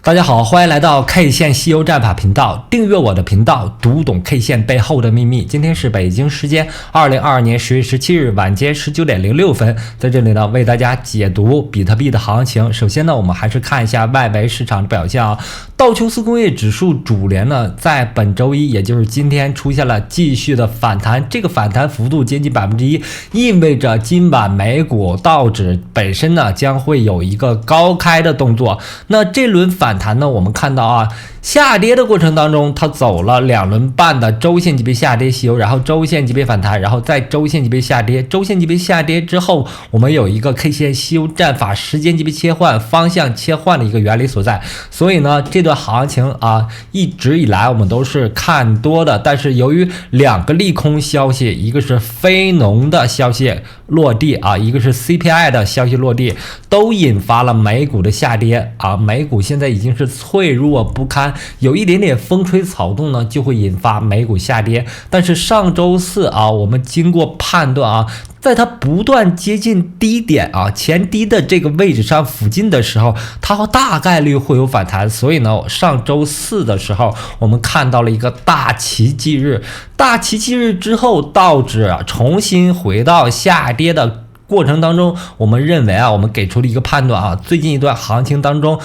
大家好，欢迎来到 K 线西游战法频道，订阅我的频道，读懂 K 线背后的秘密。今天是北京时间2022年10月17日晚间19点06分，在这里呢为大家解读比特币的行情。首先呢，我们还是看一下外围市场的表现啊。道琼斯工业指数主联呢，在本周一，也就是今天出现了继续的反弹，这个反弹幅度接近1%，意味着今晚美股道指本身呢将会有一个高开的动作。那这轮反弹呢，我们看到啊，下跌的过程当中，它走了2轮半的周线级别下跌西游，然后周线级别反弹，然后再周线级别下跌，周线级别下跌之后，我们有一个 K 线西游战法时间级别切换、方向切换的一个原理所在。所以呢，这段行情啊，一直以来我们都是看多的，但是由于2个利空消息，一个是非农的消息落地啊，一个是 CPI 的消息落地，都引发了美股的下跌啊。美股现在已经是脆弱不堪，有一点点风吹草动呢，就会引发美股下跌。但是上周四啊，我们经过判断啊，在它不断接近低点啊前低的这个位置上附近的时候，它大概率会有反弹。所以呢，上周四的时候，我们看到了一个大奇迹日。大奇迹日之后，道指重新回到下跌的过程当中，我们认为啊，我们给出了一个判断啊，最近一段行情当中，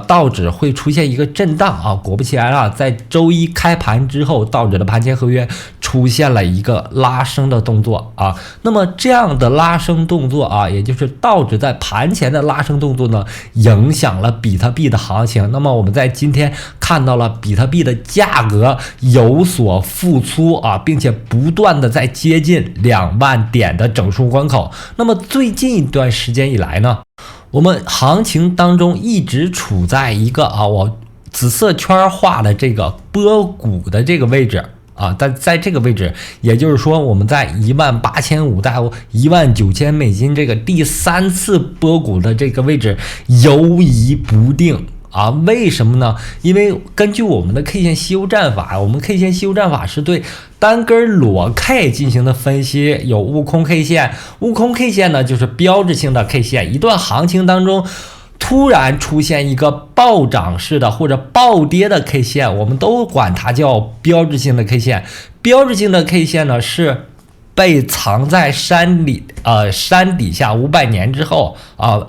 道指会出现一个震荡啊。果不其然啊，在周一开盘之后，道指的盘前合约出现了一个拉升的动作啊。那么这样的拉升动作啊，也就是道指在盘前的拉升动作呢，影响了比特币的行情。那么我们在今天看到了比特币的价格有所复苏啊，并且不断的在接近2万点的整数关口。那么最近一段时间以来呢，我们行情当中一直处在一个我紫色圈画的这个波谷的这个位置啊，但在这个位置，也就是说我们在18500到19000美金这个第3次波谷的这个位置游移不定啊。为什么呢？因为根据我们的 K 线西游战法，我们 K 线西游战法是对单根裸 K 进行的分析，有悟空 K 线，悟空 K 线呢就是标志性的 K 线，一段行情当中突然出现一个暴涨式的或者暴跌的 K 线，我们都管它叫标志性的 K 线。标志性的 K 线呢是被藏在山底下500年之后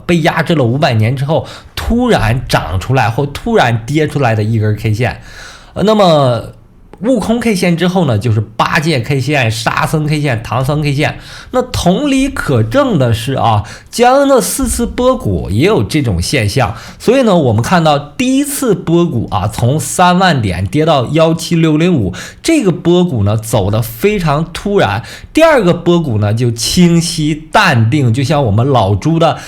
被压制了500年之后，突然长出来或突然跌出来的一根 K 线。那么悟空 K 线之后呢，就是八戒 K 线、沙僧 K 线、唐僧 K 线。那同理可证的是啊，江的4次波谷也有这种现象。所以呢，我们看到第一次波谷啊，从3万点跌到17605，这个波谷呢走得非常突然。第二个波谷呢就清晰淡定，就像我们老猪的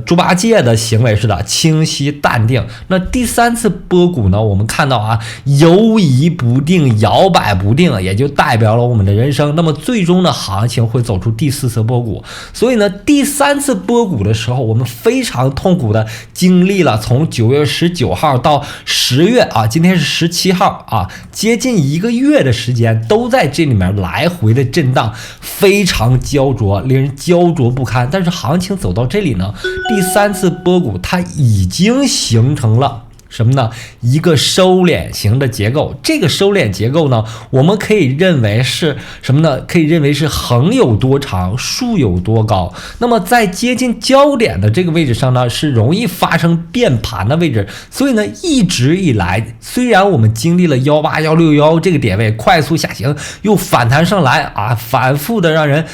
猪八戒的行为似的，清晰淡定。那第3次波谷呢，我们看到啊，游移不定，摇摆不定，也就代表了我们的人生。那么最终的行情会走出第4次波谷。所以呢，第3次波谷的时候，我们非常痛苦的经历了从9月19号到10月啊，今天是17号啊，接近1个月的时间都在这里面来回的震荡，非常焦灼，令人焦灼不堪。但是行情走到这里呢，第3次波谷它已经形成了什么呢？一个收敛型的结构。这个收敛结构呢，我们可以认为是什么呢？可以认为是横有多长，竖有多高。那么在接近焦点的这个位置上呢，是容易发生变盘的位置。所以呢，一直以来，虽然我们经历了18、161这个点位快速下行，又反弹上来啊，反复的让人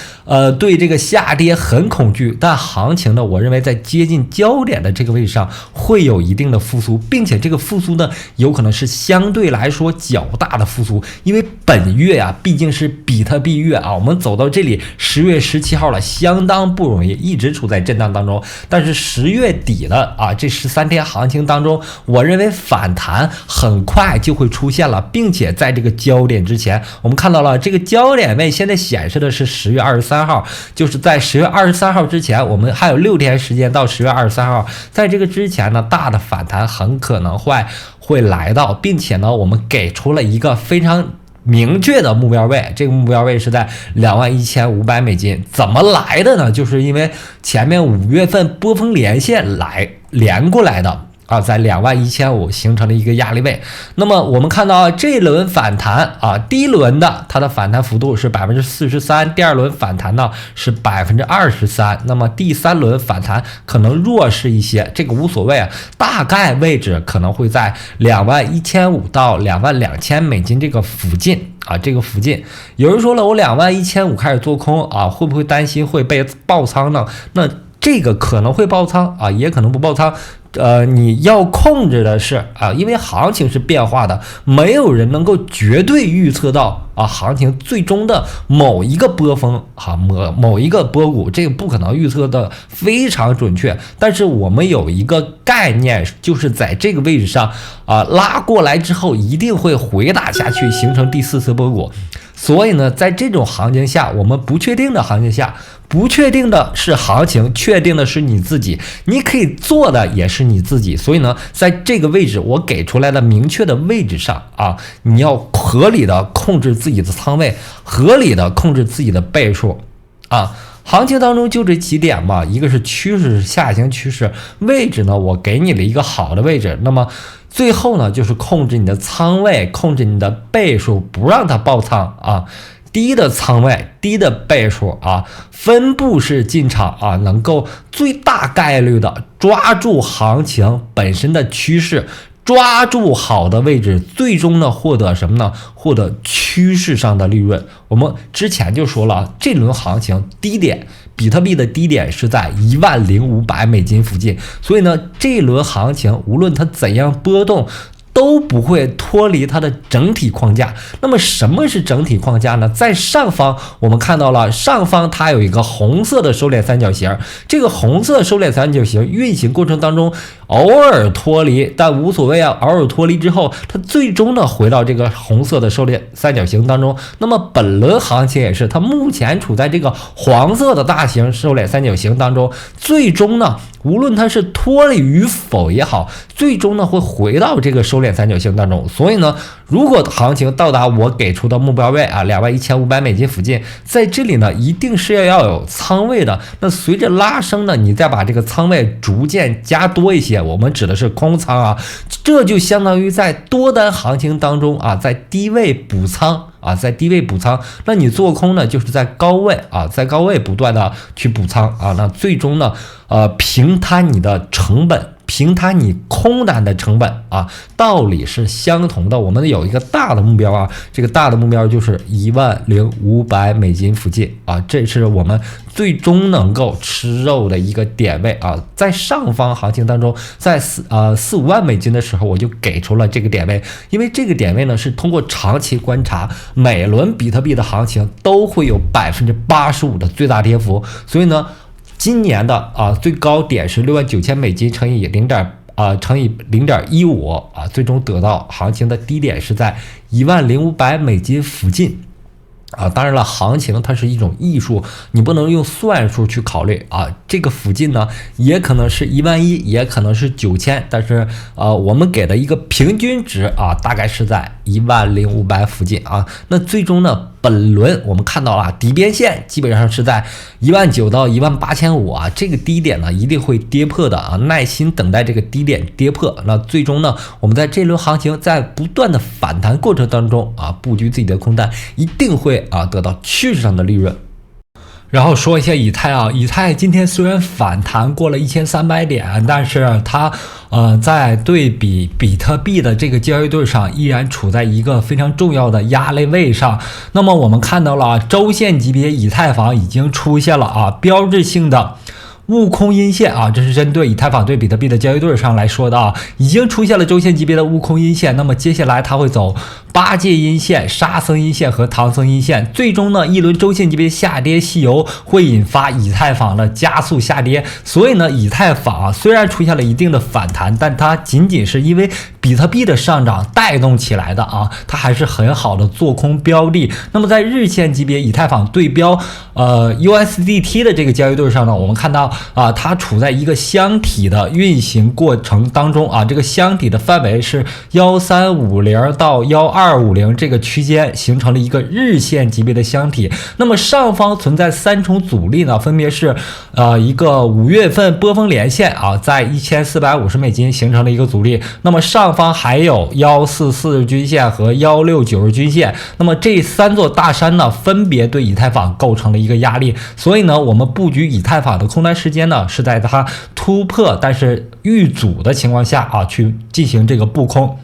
对这个下跌很恐惧，但行情呢，我认为在接近焦点的这个位置上会有一定的复苏，并且这个复苏呢，有可能是相对来说较大的复苏。因为本月啊，毕竟是比特币月啊，我们走到这里10月17号了，相当不容易，一直处在震荡当中。但是10月底了啊，这13天行情当中，我认为反弹很快就会出现了，并且在这个焦点之前，我们看到了这个焦点位现在显示的是10月23号，就是在10月23号之前，我们还有6天时间到10月23号，在这个之前呢，大的反弹很可能会来到，并且呢，我们给出了一个非常明确的目标位，这个目标位是在21500美金。怎么来的呢？就是因为前面5月份波峰连线连过来的。啊，在21500形成了一个压力位。那么我们看到这一轮反弹啊，第一轮的它的反弹幅度是43%，第二轮反弹呢是23%，那么第三轮反弹可能弱势一些，这个无所谓啊，大概位置可能会在21500到22000美金这个附近。啊，这个附近有人说了，我21500开始做空啊，会不会担心会被爆仓呢？那这个可能会爆仓啊，也可能不爆仓。你要控制的是啊，因为行情是变化的，没有人能够绝对预测到啊行情最终的某一个波峰啊，某一个波谷，这个不可能预测的非常准确。但是我们有一个概念，就是在这个位置上啊拉过来之后，一定会回打下去，形成第四次波谷。所以呢，在这种行情下，我们不确定的行情下，不确定的是行情，确定的是你自己，你可以做的也是你自己。所以呢，在这个位置我给出来的明确的位置上啊，你要合理的控制自己的仓位，合理的控制自己的倍数啊。行情当中就这几点嘛，一个是趋势，下行趋势，位置呢我给你了一个好的位置，那么最后呢就是控制你的仓位，控制你的倍数，不让它爆仓啊。低的仓位，低的倍数啊，分布式进场啊，能够最大概率的抓住行情本身的趋势，抓住好的位置，最终呢获得什么呢？获得趋势上的利润。我们之前就说了，这轮行情低点，比特币的低点是在10500美金附近，所以呢，这轮行情无论它怎样波动，都不会脱离它的整体框架。那么什么是整体框架呢？在上方我们看到了，上方它有一个红色的收敛三角形，这个红色收敛三角形运行过程当中偶尔脱离，但无所谓啊，偶尔脱离之后，它最终呢回到这个红色的收敛三角形当中。那么本轮行情也是，它目前处在这个黄色的大型收敛三角形当中，最终呢无论它是脱离与否也好，最终呢会回到这个收敛三角形当中。所以呢，如果行情到达我给出的目标位啊21500美金附近，在这里呢一定是要有仓位的。那随着拉升呢，你再把这个仓位逐渐加多一些，我们指的是空仓啊，这就相当于在多单行情当中啊，在低位补仓啊，在低位补仓。那你做空呢，就是在高位啊，在高位不断的去补仓啊，那最终呢平摊你的成本，平摊你空单的成本啊，道理是相同的。我们有一个大的目标啊，这个大的目标就是10500美金附近啊，这是我们最终能够吃肉的一个点位啊。在上方行情当中，在4-5万美金的时候，我就给出了这个点位，因为这个点位呢是通过长期观察，每轮比特币的行情都会有85%的最大跌幅，所以呢。今年的最高点是69000美金乘以0.15啊，最终得到行情的低点是在10500美金附近。当然了，行情它是一种艺术，你不能用算术去考虑啊。这个附近呢，也可能是11000，也可能是9000，但是我们给的一个平均值啊，大概是在10500附近啊。那最终呢，本轮我们看到了底边线基本上是在19000到18500啊，这个低点呢一定会跌破的啊，耐心等待这个低点跌破。那最终呢，我们在这轮行情在不断的反弹过程当中啊，布局自己的空单，一定会得到趋势上的利润。然后说一下以太啊，以太今天虽然反弹过了1300点，但是它在对比比特币的这个交易对上依然处在一个非常重要的压力位上。那么我们看到了周线级别以太坊已经出现了标志性的悟空阴线啊，这是针对以太坊对比特币的交易对上来说的已经出现了周线级别的悟空阴线。那么接下来它会走八戒阴线、沙僧阴线和唐僧阴线，最终呢一轮周线级别下跌吸油会引发以太坊的加速下跌。所以呢，以太坊虽然出现了一定的反弹，但它仅仅是因为比特币的上涨带动起来的啊，它还是很好的做空标的。那么在日线级别，以太坊对标USDT 的这个交易对上呢，我们看到啊，它处在一个箱体的运行过程当中啊，这个箱体的范围是1350到1250这个区间，形成了一个日线级别的箱体。那么上方存在3重阻力呢，分别是一个5月份波峰连线啊，在1450美金形成了一个阻力。那么上方还有144日均线和169日均线。那么这3座大山呢，分别对以太坊构成了一个压力。所以呢，我们布局以太坊的空单时间呢，是在它突破但是遇阻的情况下啊，去进行这个布空。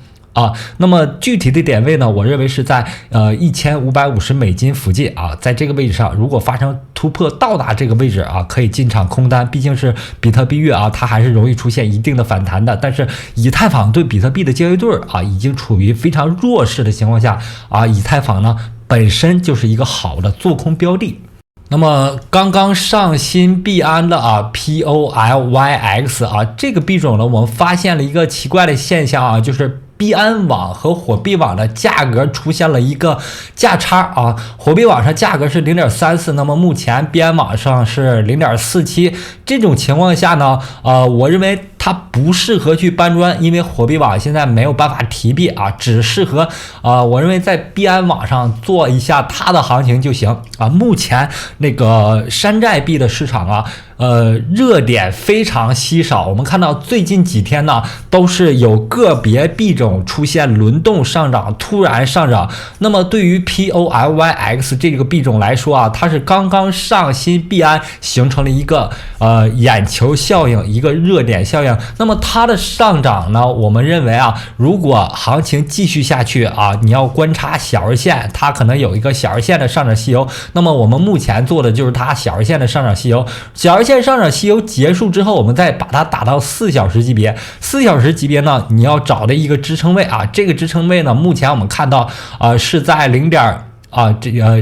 那么具体的点位呢，我认为是在1550美金附近啊，在这个位置上，如果发生突破到达这个位置啊，可以进场空单。毕竟是比特币月啊，它还是容易出现一定的反弹的。但是以太坊对比特币的交易对啊，已经处于非常弱势的情况下啊，以太坊呢本身就是一个好的做空标的。那么刚刚上新币安的POLYX 这个币种呢，我们发现了一个奇怪的现象啊，就是币安网和火币网的价格出现了一个价差啊，火币网上价格是 0.34， 那么目前币安网上是 0.47。这种情况下呢，我认为它不适合去搬砖，因为火币网现在没有办法提币啊，只适合我认为在币安网上做一下它的行情就行啊。目前那个山寨币的市场啊，热点非常稀少。我们看到最近几天呢，都是有个别币种出现轮动上涨，突然上涨。那么对于 POLYX 这个币种来说啊，它是刚刚上新币安形成了一个眼球效应，一个热点效应。那么它的上涨呢，我们认为啊，如果行情继续下去啊，你要观察小日线，它可能有一个小日线的上涨细游。那么我们目前做的就是它小日线的上涨细游，小日线上涨细游结束之后，我们再把它打到4小时级别。4小时级别呢，你要找的一个支撑位啊，这个支撑位呢，目前我们看到是在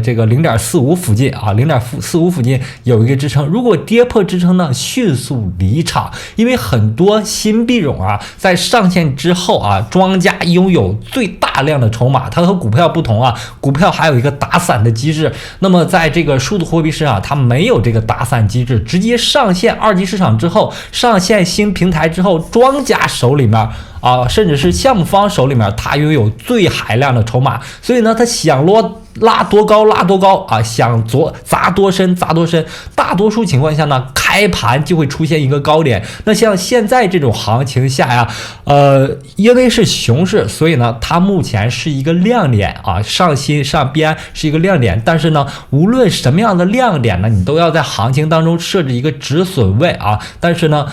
这个 0.45 附近啊 ,0.45 附近有一个支撑，如果跌破支撑呢，迅速离场。因为很多新币种啊，在上线之后啊，庄家拥有最大量的筹码，它和股票不同啊，股票还有一个打散的机制。那么在这个数字货币市场，它没有这个打散机制，直接上线二级市场之后，上线新平台之后，庄家手里面甚至是项目方手里面，他拥有最海量的筹码，所以呢，他想拉多高拉多高啊，想砸多深砸多深。大多数情况下呢，开盘就会出现一个高点。那像现在这种行情下呀，因为是熊市，所以呢，它目前是一个亮点啊，上新上币安是一个亮点。但是呢，无论什么样的亮点呢，你都要在行情当中设置一个止损位啊。但是呢，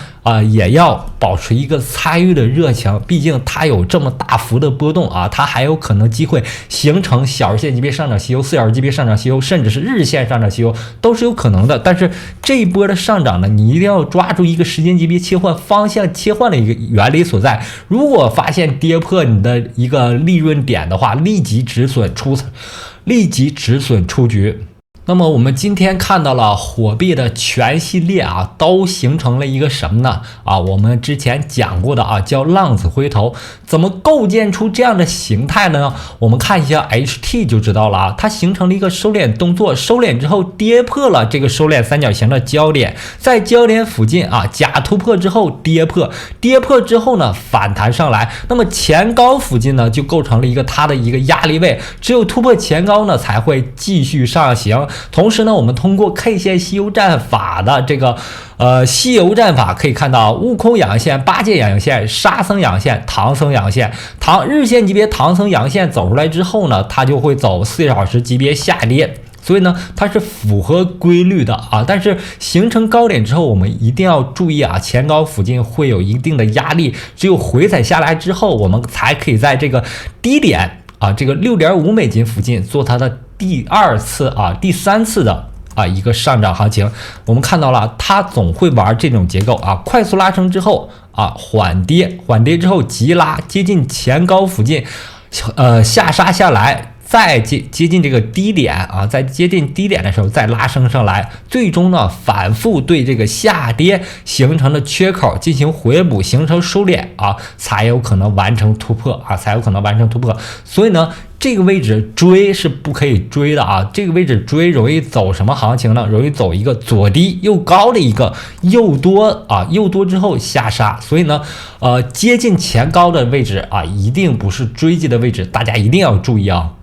也要保持一个参与的热情，毕竟它有这么大幅的波动啊，它还有可能机会形成小日线级别上涨细游、4小时级别上涨细游，甚至是日线上涨细游，都是有可能的。但是这一波的上涨呢，你一定要抓住一个时间级别切换方向切换的一个原理所在。如果发现跌破你的一个利润点的话，立即止损出局。那么我们今天看到了火币的全系列啊，都形成了一个什么呢？我们之前讲过的叫浪子回头。怎么构建出这样的形态呢？我们看一下 HT 就知道了啊，它形成了一个收敛动作，收敛之后跌破了这个收敛三角形的焦点，在焦点附近假突破之后跌破之后呢反弹上来，那么前高附近呢就构成了它的一个压力位，只有突破前高呢才会继续上行。同时呢，我们通过 K 线西游战法的这个西游战法可以看到，悟空阳线、八戒阳线、沙僧阳线、唐僧阳线，日线级别唐僧阳线走出来之后呢，它就会走4小时级别下跌。所以呢，它是符合规律的但是形成高点之后，我们一定要注意前高附近会有一定的压力，只有回踩下来之后，我们才可以在这个低点这个 6.5 美金附近做它的第三次的一个上涨行情。我们看到了它总会玩这种结构快速拉升之后缓跌之后急拉接近前高附近下杀下来，再接近这个低点啊，在接近低点的时候再拉升上来，最终呢反复对这个下跌形成的缺口进行回补，形成收敛啊，才有可能完成突破啊，才有可能完成突破。所以呢，这个位置追是不可以追的啊，这个位置追容易走什么行情呢？容易走一个左低右高的一个诱多啊，诱多之后下杀。所以呢，接近前高的位置啊，一定不是追击的位置，大家一定要注意啊。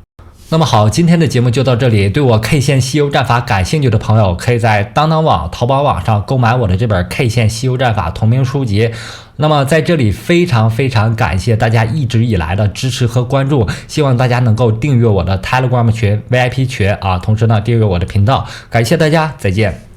那么好，今天的节目就到这里。对我 K 线西游战法感兴趣的朋友，可以在当当网、淘宝网上购买我的这本 K 线西游战法同名书籍。那么在这里非常感谢大家一直以来的支持和关注，希望大家能够订阅我的 Telegram 群 VIP 群啊，同时呢订阅我的频道，感谢大家，再见。